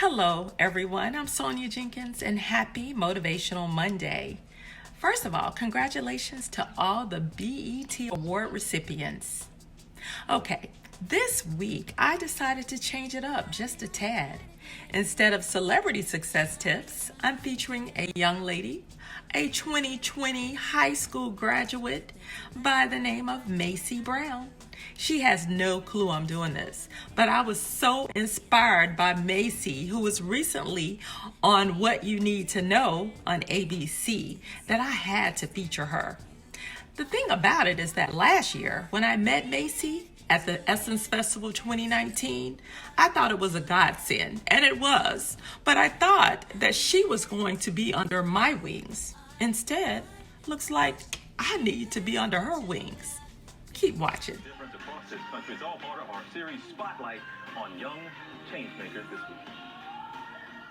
Hello, everyone. I'm Sonya Jenkins, and happy Motivational Monday. First of all, congratulations to all the BET Award recipients. Okay, this week I decided to change it up just a tad. Instead of celebrity success tips, I'm featuring a young lady, a 2020 high school graduate by the name of MAISIE Brown. She has no clue I'm doing this, but I was so inspired by MAISIE, who was recently on What You Need to Know on ABC, that I had to feature her. The thing about it is that last year, when I met MAISIE at the Essence Festival 2019, I thought it was a godsend, and it was, but I thought that she was going to be under my wings. Instead, looks like I need to be under her wings. Keep watching. Different across this country. It's all part of our series Spotlight on Young Changemakers this week.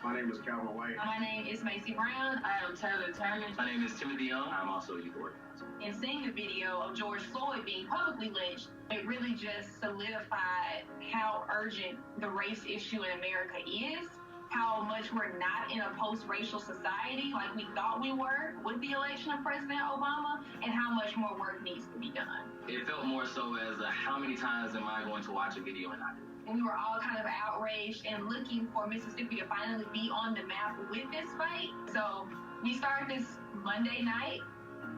My name is Calvin White. My name is MAISIE Brown. I am Taylor Turner. My name is Timothy Young. I'm also a youth organizer. And seeing the video of George Floyd being publicly lynched, it really just solidified how urgent the race issue in America is, how much we're not in a post-racial society like we thought we were with the election of President Obama, and how much more work needs to be done. It felt more so as how many times am I going to watch a video and not do it? And we were all kind of outraged and looking for Mississippi to finally be on the map with this fight. So we started this Monday night,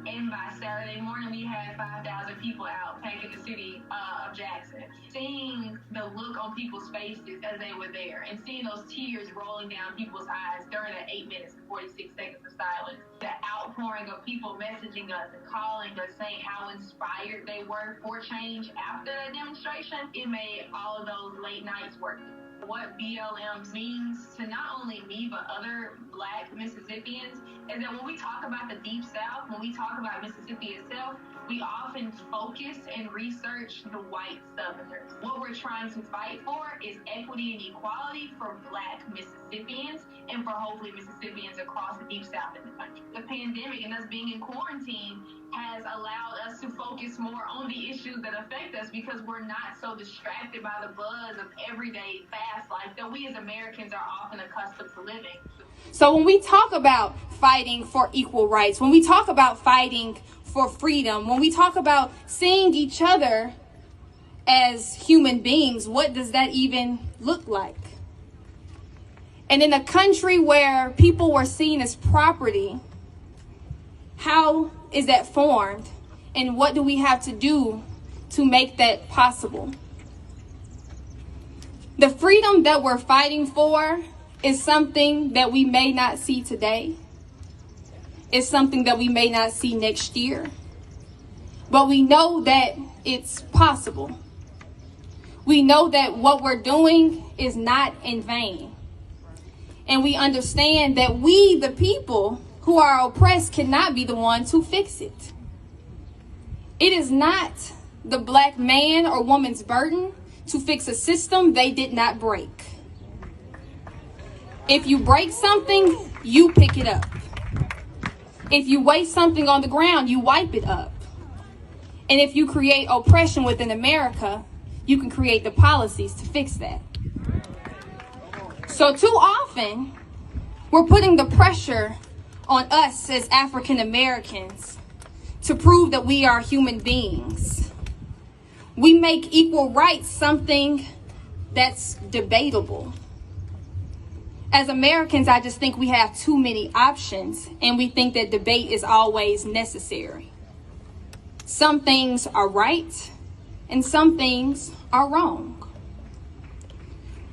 and by Saturday morning, we had 5,000 people out packing the city of Jackson. Seeing the look on people's faces as they were there, and seeing those tears rolling down people's eyes during the 8 minutes and 46 seconds of silence. The outpouring of people messaging us and calling us, saying how inspired they were for change after the demonstration, it made all of those late nights worth it. What BLM means to not only me, but other Black Mississippians, is that when we talk about the Deep South, when we talk about Mississippi itself, we often focus and research the white Southerners. What we're trying to fight for is equity and equality for Black Mississippians, and for hopefully Mississippians across the Deep South in the country. The pandemic and us being in quarantine has allowed us to focus more on the issues that affect us, because we're not so distracted by the buzz of everyday fast life that we as Americans are often accustomed to living. So when we talk about fighting for equal rights, when we talk about fighting for freedom, when we talk about seeing each other as human beings, what does that even look like? And in a country where people were seen as property, how is that formed? And what do we have to do to make that possible? The freedom that we're fighting for is something that we may not see today. It's something that we may not see next year. But we know that it's possible. We know that what we're doing is not in vain. And we understand that we, the people who are oppressed, cannot be the ones who fix it. It is not the Black man or woman's burden to fix a system they did not break. If you break something, you pick it up. If you waste something on the ground, you wipe it up. And if you create oppression within America, you can create the policies to fix that. So too often, we're putting the pressure on us as African Americans to prove that we are human beings. We make equal rights something that's debatable. As Americans, I just think we have too many options, and we think that debate is always necessary. Some things are right, and some things are wrong.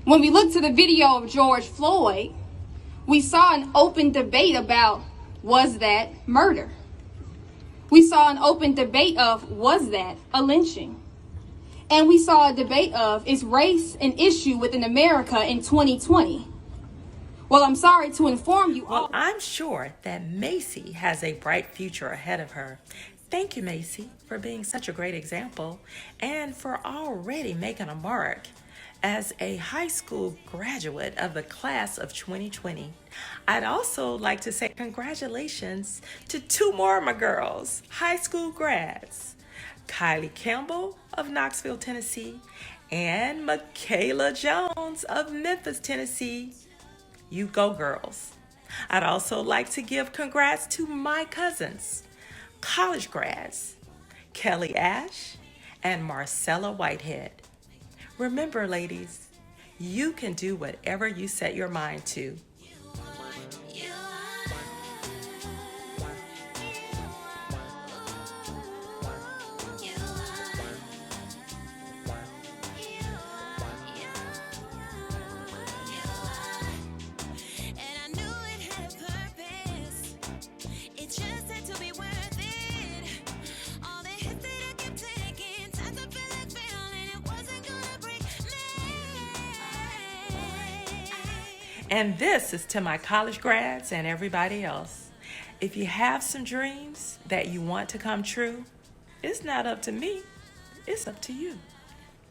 When we look to the video of George Floyd, we saw an open debate about, was that murder? We saw an open debate of, was that a lynching? And we saw a debate of, is race an issue within America in 2020? Well, I'm sorry to inform you all. Well, I'm sure that MAISIE has a bright future ahead of her. Thank you, MAISIE, for being such a great example and for already making a mark as a high school graduate of the class of 2020. I'd also like to say congratulations to two more of my girls, high school grads, Kyleigh Campbell of Knoxville, Tennessee, and Mikayla Jones of Memphis, Tennessee. You go, girls. I'd also like to give congrats to my cousins, college grads, Kelii Ash and Marcella Whitehead. Remember, ladies, you can do whatever you set your mind to. And this is to my college grads and everybody else. If you have some dreams that you want to come true, it's not up to me, it's up to you.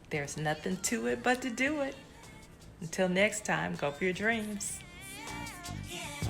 There's nothing to it but to do it. Until next time, go for your dreams. Yeah.